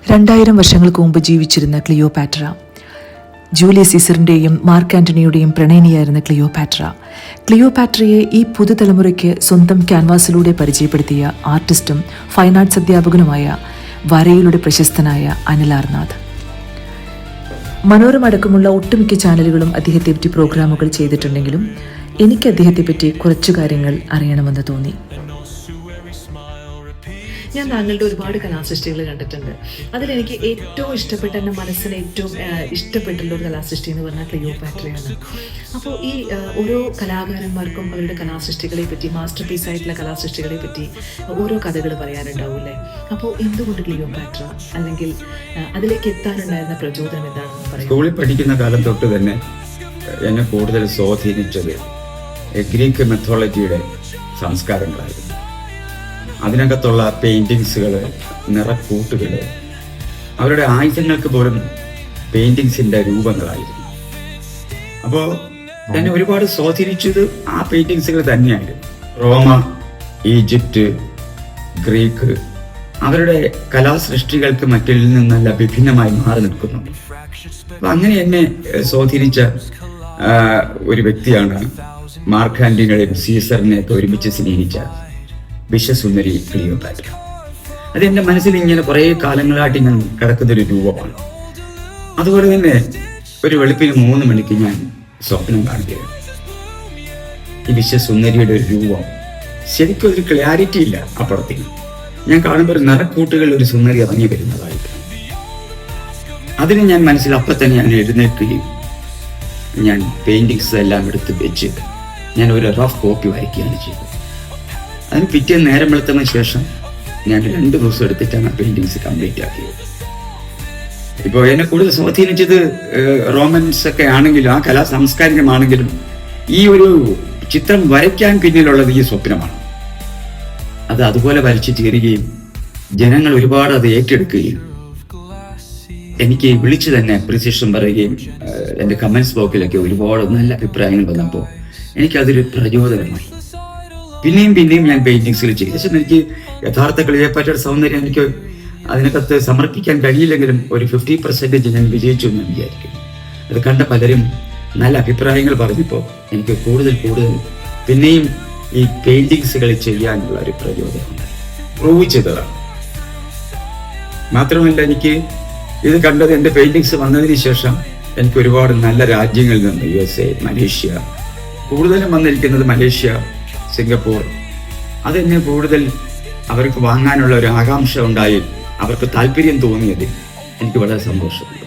2000 വർഷങ്ങൾക്ക് മുമ്പ് ജീവിച്ചിരുന്ന ക്ലിയോപാട്ര. ജൂലിയസ് സീസറിൻ്റെയും മാർക്ക് ആൻ്റണിയുടെയും പ്രണയിനിയായിരുന്ന ക്ലിയോപാട്രയെ ഈ പുതുതലമുറയ്ക്ക് സ്വന്തം ക്യാൻവാസിലൂടെ പരിചയപ്പെടുത്തിയ ആർട്ടിസ്റ്റും ഫൈൻ ആർട്സ് അധ്യാപകനുമായ വരയിലൂടെ പ്രശസ്തനായ അനിൽ ആർനാഥ്. മനോരമ അടക്കമുള്ള ഒട്ടുമിക്ക ചാനലുകളും അദ്ദേഹത്തെപ്പറ്റി പ്രോഗ്രാമുകൾ ചെയ്തിട്ടുണ്ടെങ്കിലും എനിക്ക് അദ്ദേഹത്തെപ്പറ്റി കുറച്ചു കാര്യങ്ങൾ അറിയണമെന്ന് തോന്നി. ഞാൻ താങ്കളുടെ ഒരുപാട് കലാസൃഷ്ടികൾ കണ്ടിട്ടുണ്ട്. അതിലെനിക്ക് ഏറ്റവും ഇഷ്ടപ്പെട്ട, എൻ്റെ മനസ്സിന് ഏറ്റവും ഇഷ്ടപ്പെട്ടുള്ള ഒരു കലാസൃഷ്ടി എന്ന് പറഞ്ഞാൽ ക്ലിയോപാട്രയാണ്. അപ്പോൾ ഈ ഓരോ കലാകാരന്മാർക്കും അവരുടെ കലാസൃഷ്ടികളെ പറ്റി, മാസ്റ്റർ പീസ് ആയിട്ടുള്ള കലാസൃഷ്ടികളെ പറ്റി ഓരോ കഥകൾ പറയാനുണ്ടാവില്ലേ? അപ്പോൾ എന്തുകൊണ്ട് ക്ലിയോപാട്ര, അല്ലെങ്കിൽ അതിലേക്ക് എത്താനുണ്ടായിരുന്ന പ്രചോദനം എന്താണെന്ന് പറയും? സ്കൂളിൽ പഠിക്കുന്ന കാലം തൊട്ട് തന്നെ എന്നെ കൂടുതൽ സ്വാധീനിച്ചത് ഗ്രീക്ക് മെത്തോളജിയുടെ സംസ്കാരങ്ങളായിരുന്നു. അതിനകത്തുള്ള പെയിന്റിങ്സുകൾ, നിറക്കൂട്ടുകൾ, അവരുടെ ആയുധങ്ങൾക്ക് പോലും പെയിന്റിങ്സിന്റെ രൂപങ്ങളായിരുന്നു. അപ്പോൾ എന്നെ ഒരുപാട് സ്വാധീനിച്ചത് ആ പെയിന്റിങ്സുകൾ തന്നെയായിരുന്നു. റോമ, ഈജിപ്റ്റ്, ഗ്രീക്ക് അവരുടെ കലാസൃഷ്ടികൾക്ക് മറ്റിൽ നിന്നല്ല വിഭിന്നമായി മാറി നിൽക്കുന്നുണ്ട്. അപ്പൊ അങ്ങനെ എന്നെ സ്വാധീനിച്ച ഒരു വ്യക്തിയാണ് മാർക്ക് ആൻ്റണിയുടെയും സീസറിനെയൊക്കെ ഒരുമിച്ച് സ്നേഹിച്ച വിശ്വസുന്ദരി ക്ലിയോപാട്ര. അത് എൻ്റെ മനസ്സിൽ ഇങ്ങനെ കുറേ കാലങ്ങളായിട്ട് ഞാൻ കിടക്കുന്നൊരു രൂപമാണ്. അതുപോലെ തന്നെ ഒരു വെളുപ്പിന് 3 മണിക്ക് ഞാൻ സ്വപ്നം കാണുകയാണ്. ഈ വിശ്വസുന്ദരിയുടെ ഒരു രൂപം ശരിക്കും ഒരു ക്ലാരിറ്റി ഇല്ല. അപ്പുറത്തേക്ക് ഞാൻ കാണുമ്പോൾ ഒരു നിറക്കൂട്ടുകളിൽ ഒരു സുന്ദരി ഇറങ്ങി വരുന്നതായിട്ട് അതിന് ഞാൻ മനസ്സിൽ അപ്പം തന്നെ ഞാൻ എഴുന്നേൽക്കുകയും ഞാൻ പെയിന്റിങ്സ് എല്ലാം എടുത്ത് വെച്ച് ഞാൻ ഒരു റഫ് കോപ്പി വരയ്ക്കുകയാണ് ചെയ്തത്. അതിന് പിറ്റേ നേരം വെളുത്തതിന് ശേഷം ഞാൻ 2 ദിവസം എടുത്തിട്ടാണ് പെയിന്റിങ്സ് കംപ്ലീറ്റ് ആക്കിയത്. ഇപ്പോൾ എന്നെ കൂടുതൽ സ്വാധീനിച്ചത് റോമൻസ് ഒക്കെ ആണെങ്കിലും ആ കലാ സാംസ്കാരികമാണെങ്കിലും ഈ ഒരു ചിത്രം വരയ്ക്കാൻ പിന്നിലുള്ളത് ഈ സ്വപ്നമാണ്. അത് അതുപോലെ വരച്ചു തീരുകയും ജനങ്ങൾ ഒരുപാട് അത് ഏറ്റെടുക്കുകയും എനിക്ക് വിളിച്ചു തന്നെ അപ്രീസിയേഷൻ പറയുകയും എൻ്റെ കമൻസ് ബോക്സിലൊക്കെ ഒരുപാട് നല്ല അഭിപ്രായങ്ങൾ വന്നപ്പോൾ എനിക്കതൊരു പ്രചോദനമായി. പിന്നെയും ഞാൻ പെയിന്റിങ്സുകൾ ചെയ്തു. പക്ഷേ എനിക്ക് യഥാർത്ഥ ക്ലിയോപാട്രയുടെ സൗന്ദര്യം എനിക്ക് അതിനകത്ത് സമർപ്പിക്കാൻ കഴിയില്ലെങ്കിലും ഒരു 50% ഞാൻ വിജയിച്ചു എന്ന് വിചാരിക്കുന്നു. അത് കണ്ട പലരും നല്ല അഭിപ്രായങ്ങൾ പറഞ്ഞപ്പോൾ എനിക്ക് കൂടുതൽ പിന്നെയും ഈ പെയിന്റിങ്സുകൾ ചെയ്യാനുള്ള ഒരു പ്രചോദനം പ്രൂവ് ചെയ്തതാണ്. മാത്രമല്ല എനിക്ക് ഇത് കണ്ടത് എൻ്റെ പെയിന്റിങ്സ് വന്നതിന് ശേഷം എനിക്ക് ഒരുപാട് നല്ല രാജ്യങ്ങളിൽ നിന്ന് USA, മലേഷ്യ, കൂടുതലും വന്നിരിക്കുന്നത് മലേഷ്യ, സിംഗപ്പൂർ, അതെന്നെ കൂടുതൽ അവർക്ക് വാങ്ങാനുള്ള ഒരു ആകാംക്ഷ ഉണ്ടായി അവർക്ക് താല്പര്യം തോന്നിയത് എനിക്ക് വളരെ സന്തോഷമുണ്ട്.